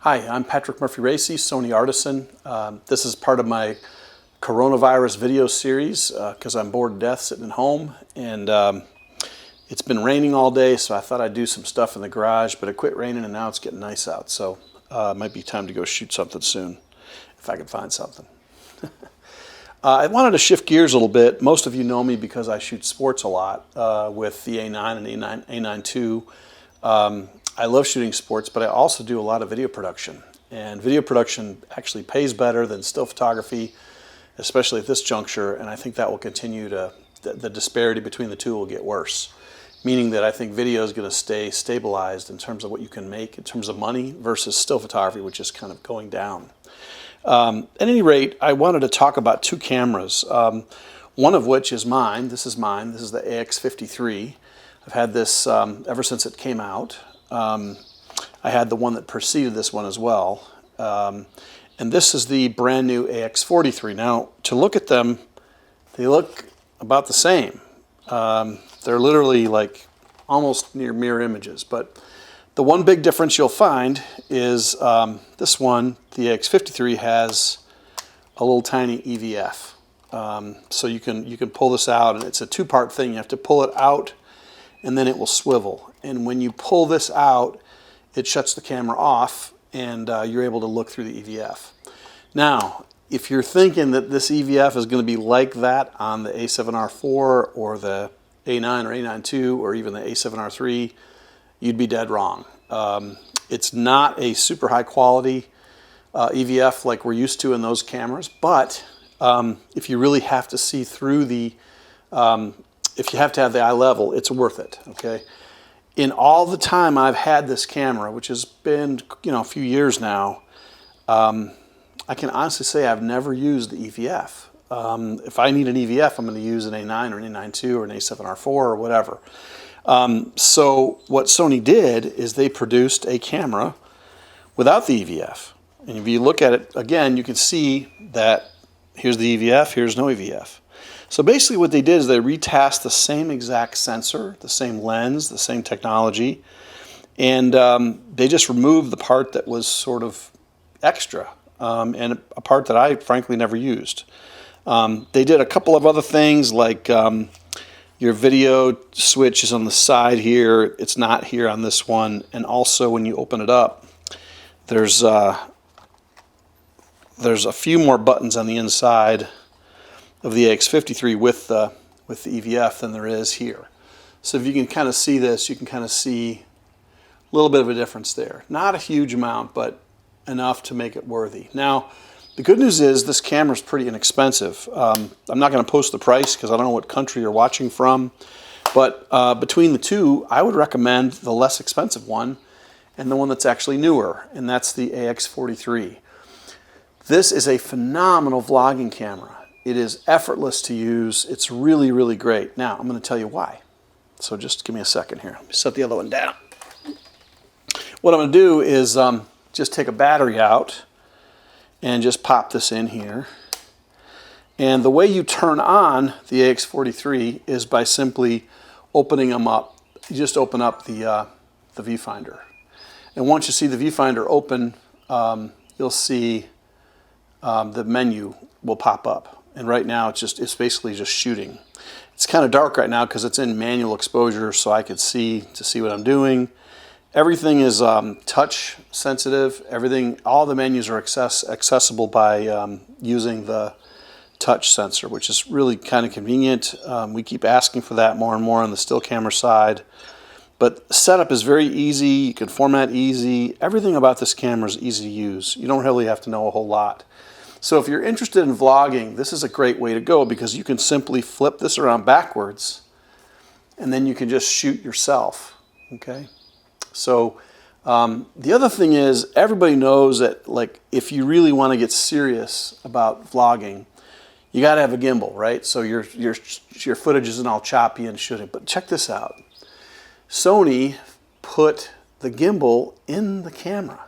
Hi, I'm Patrick Murphy-Racey, Sony Artisan. This is part of my coronavirus video series because I'm bored to death sitting at home, and it's been raining all day, so I thought I'd do some stuff in the garage, but it quit raining and now it's getting nice out, so it might be time to go shoot something soon, if I can find something. I wanted to shift gears a little bit. Most of you know me because I shoot sports a lot with the A9 and A9 II. I love shooting sports, but I also do a lot of video production. And video production actually pays better than still photography, especially at this juncture, and I think that will continue to, the disparity between the two will get worse. Meaning that I think video is going to stay stabilized in terms of what you can make in terms of money versus still photography, which is kind of going down. At any rate, I wanted to talk about two cameras, one of which is mine. This is mine. This is the AX53. I've had this ever since it came out. I had the one that preceded this one as well. And this is the brand new AX43. Now, to look at them, they look about the same. They're literally like almost near mirror images. But the one big difference you'll find is this one, the AX53, has a little tiny EVF. So you can pull this out, and it's a two-part thing. You have to pull it out, and then it will swivel. And when you pull this out, it shuts the camera off, and you're able to look through the EVF. Now, if you're thinking that this EVF is going to be like that on the A7R4 or the A9 or A9 II or even the A7R3, you'd be dead wrong. It's not a super high quality EVF like we're used to in those cameras, but if you really have to see through the, if you have to have the eye level, it's worth it, okay? In all the time I've had this camera, which has been, a few years now, I can honestly say I've never used the EVF. If I need an EVF, I'm going to use an A9 or an A9 II or an A7R4 or whatever. So what Sony did is they produced a camera without the EVF. And if you look at it again, you can see that here's the EVF, here's no EVF. So basically what they did is they retasked the same exact sensor, the same lens, the same technology, and they just removed the part that was sort of extra, and a part that I frankly never used. They did a couple of other things, like your video switch is on the side here. It's not here on this one, and also when you open it up, there's a few more buttons on the inside of the AX53 with the EVF than there is here. So if you can kind of see this, you can kind of see a little bit of a difference there. Not a huge amount, but enough to make it worthy. Now, the good news is this camera is pretty inexpensive. I'm not going to post the price because I don't know what country you're watching from, but between the two, I would recommend the less expensive one and the one that's actually newer, and that's the AX43. This is a phenomenal vlogging camera. It is effortless to use. It's really, really great. Now, I'm going to tell you why. So just give me a second here. Let me set the other one down. What I'm going to do is just take a battery out and just pop this in here. And the way you turn on the AX43 is by simply opening them up. You just open up the viewfinder. And once you see the viewfinder open, you'll see the menu will pop up. And right now it's basically just shooting. It's kind of dark right now because it's in manual exposure, so I could see what I'm doing. Everything is touch sensitive. All the menus are accessible by using the touch sensor, which is really kind of convenient. We keep asking for that more and more on the still camera side. But setup is very easy. You can format easy. Everything about this camera is easy to use. You don't really have to know a whole lot. So if you're interested in vlogging, this is a great way to go because you can simply flip this around backwards and then you can just shoot yourself, okay? So the other thing is everybody knows that, like, if you really want to get serious about vlogging, you got to have a gimbal, right? So your footage isn't all choppy and shooting. But check this out. Sony put the gimbal in the camera.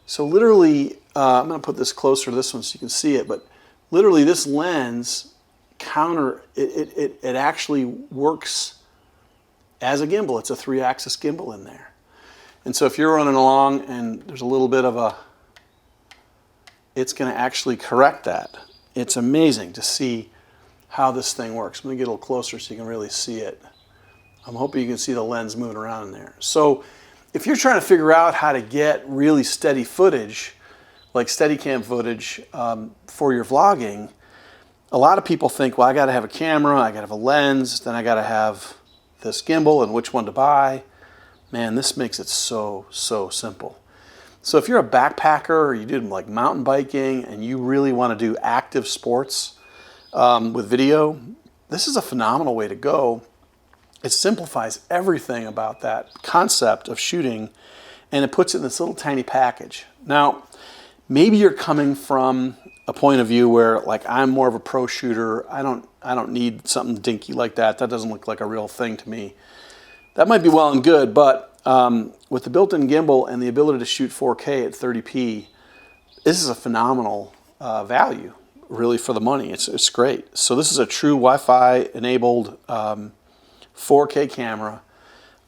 So literally, I'm going to put this closer to this one so you can see it, but literally this lens it actually works as a gimbal. It's a 3-axis gimbal in there. And so if you're running along and there's a little bit of a, it's going to actually correct that. It's amazing to see how this thing works. I'm going to get a little closer so you can really see it. I'm hoping you can see the lens moving around in there. So if you're trying to figure out how to get really steady footage, like Steadicam footage for your vlogging, a lot of people think, well, I got to have a camera, I got to have a lens, then I got to have this gimbal and which one to buy. Man, this makes it so simple. So if you're a backpacker or you do like mountain biking and you really want to do active sports with video, this is a phenomenal way to go. It simplifies everything about that concept of shooting, and it puts it in this little tiny package. Now, maybe you're coming from a point of view where, like, I'm more of a pro shooter. I don't need something dinky like that. That doesn't look like a real thing to me. That might be well and good, but with the built-in gimbal and the ability to shoot 4K at 30p, this is a phenomenal value, really, for the money. It's great. So this is a true Wi-Fi enabled 4K camera.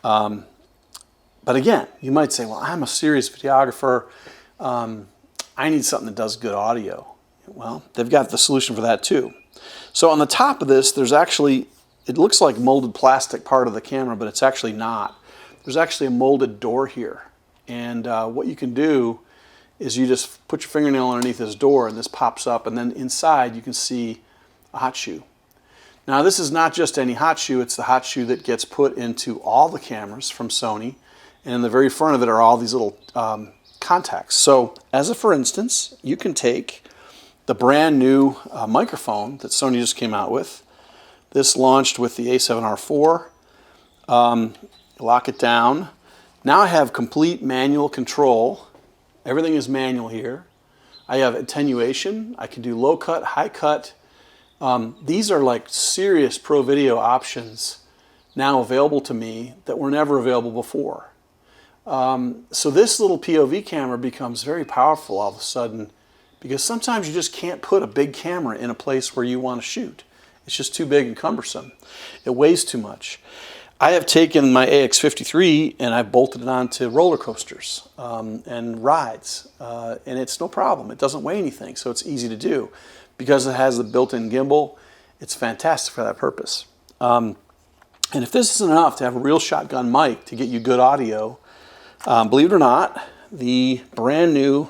But again, you might say, well, I'm a serious videographer. I need something that does good audio. Well, they've got the solution for that too. So on the top of this, there's actually, it looks like molded plastic part of the camera, but it's actually not. There's actually a molded door here. And what you can do is you just put your fingernail underneath this door and this pops up, and then inside you can see a hot shoe. Now this is not just any hot shoe, it's the hot shoe that gets put into all the cameras from Sony, and in the very front of it are all these little contacts. So as a for instance, you can take the brand new microphone that Sony just came out with. This launched with the A7R4. Lock it down. Now I have complete manual control. Everything is manual here. I have attenuation. I can do low cut, high cut. These are like serious pro video options now available to me that were never available before. So this little POV camera becomes very powerful all of a sudden, because sometimes you just can't put a big camera in a place where you want to shoot. It's just too big and cumbersome. It weighs too much. I have taken my AX53 and I've bolted it onto roller coasters and rides, and it's no problem. It doesn't weigh anything, so it's easy to do. Because it has the built-in gimbal, it's fantastic for that purpose. And if this isn't enough to have a real shotgun mic to get you good audio, believe it or not, the brand new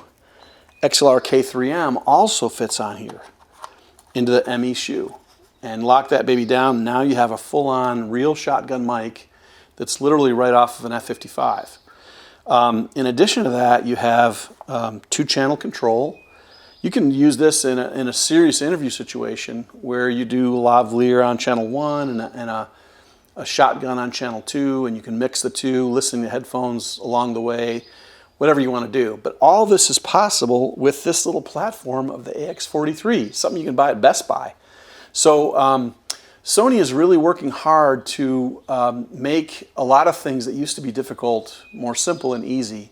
XLR K3M also fits on here into the ME shoe. And lock that baby down, now you have a full-on real shotgun mic that's literally right off of an F55. In addition to that, you have 2-channel control. You can use this in a serious interview situation where you do lavalier on channel 1 and a shotgun on channel 2, and you can mix the two, listening to headphones along the way, whatever you want to do. But all this is possible with this little platform of the AX43, something you can buy at Best Buy. So Sony is really working hard to make a lot of things that used to be difficult more simple and easy.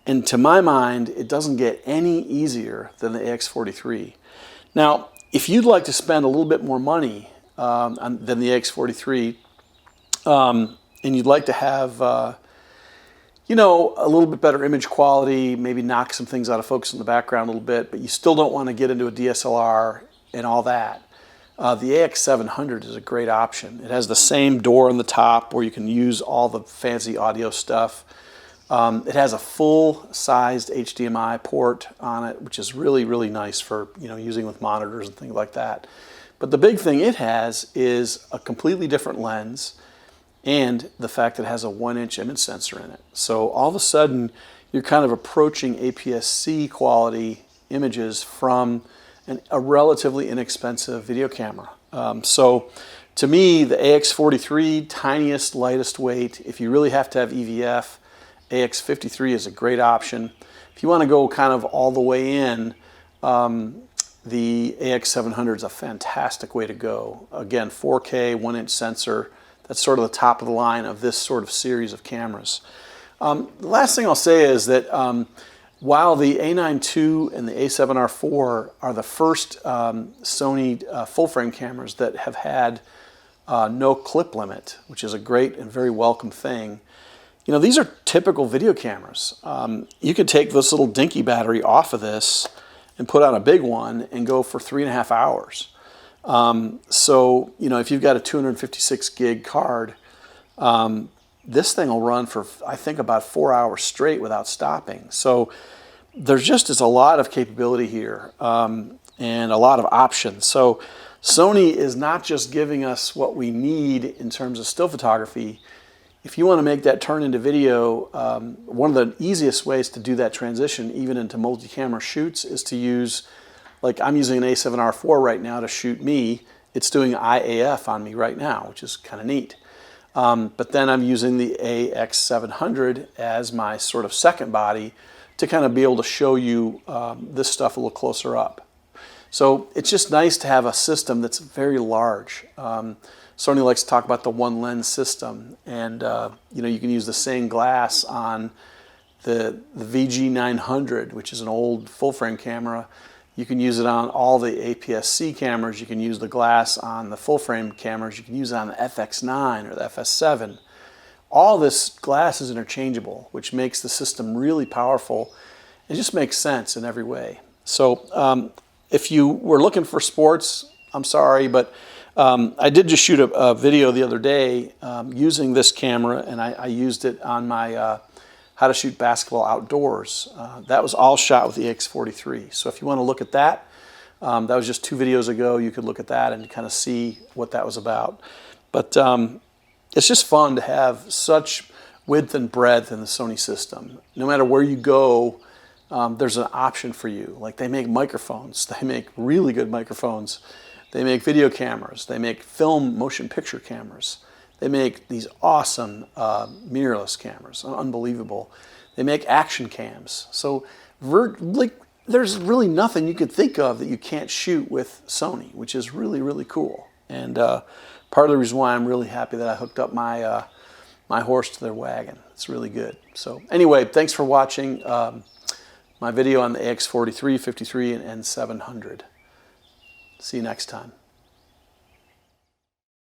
And to my mind, it doesn't get any easier than the AX43. Now, if you'd like to spend a little bit more money than the AX43, and you'd like to have, you know, a little bit better image quality, maybe knock some things out of focus in the background a little bit, but you still don't want to get into a DSLR and all that, the AX700 is a great option. It has the same door on the top where you can use all the fancy audio stuff. It has a full-sized HDMI port on it, which is really, really nice for, you know, using with monitors and things like that. But the big thing it has is a completely different lens and the fact that it has a 1-inch image sensor in it. So all of a sudden, you're kind of approaching APS-C quality images from a relatively inexpensive video camera. So to me, the AX43, tiniest, lightest weight. If you really have to have EVF, AX53 is a great option. If you want to go kind of all the way in, the AX700 is a fantastic way to go. Again, 4K, 1-inch sensor. That's sort of the top of the line of this sort of series of cameras. The last thing I'll say is that while the A9 II and the A7R4 are the first Sony full-frame cameras that have had no clip limit, which is a great and very welcome thing, You know, these are typical video cameras. You could take this little dinky battery off of this and put on a big one and go for 3.5 hours. So, you know, if you've got a 256 gig card, this thing will run for, I think, about 4 hours straight without stopping. So there's just is a lot of capability here, and a lot of options. So Sony is not just giving us what we need in terms of still photography. If you want to make that turn into video, one of the easiest ways to do that transition, even into multi-camera shoots, is to use, like I'm using an A7R4 right now to shoot me. It's doing IAF on me right now, which is kind of neat. But then I'm using the AX700 as my sort of second body to kind of be able to show you this stuff a little closer up. So it's just nice to have a system that's very large. Sony likes to talk about the one lens system, and you know, you can use the same glass on the VG900, which is an old full frame camera. You can use it on all the APS-C cameras. You can use the glass on the full frame cameras. You can use it on the FX9 or the FS7. All this glass is interchangeable, which makes the system really powerful. It just makes sense in every way. So if you were looking for sports, I'm sorry, but I did just shoot a video the other day using this camera, and I used it on my how to shoot basketball outdoors. That was all shot with the AX43. So if you want to look at that, that was just 2 videos ago. You could look at that and kind of see what that was about. But it's just fun to have such width and breadth in the Sony system. No matter where you go, there's an option for you. Like, they make microphones. They make really good microphones. They make video cameras. They make film motion picture cameras. They make these awesome mirrorless cameras, unbelievable. They make action cams. So like, there's really nothing you could think of that you can't shoot with Sony, which is really, really cool. And part of the reason why I'm really happy that I hooked up my, my horse to their wagon. It's really good. So anyway, thanks for watching my video on the AX43, 53, and 700. See you next time.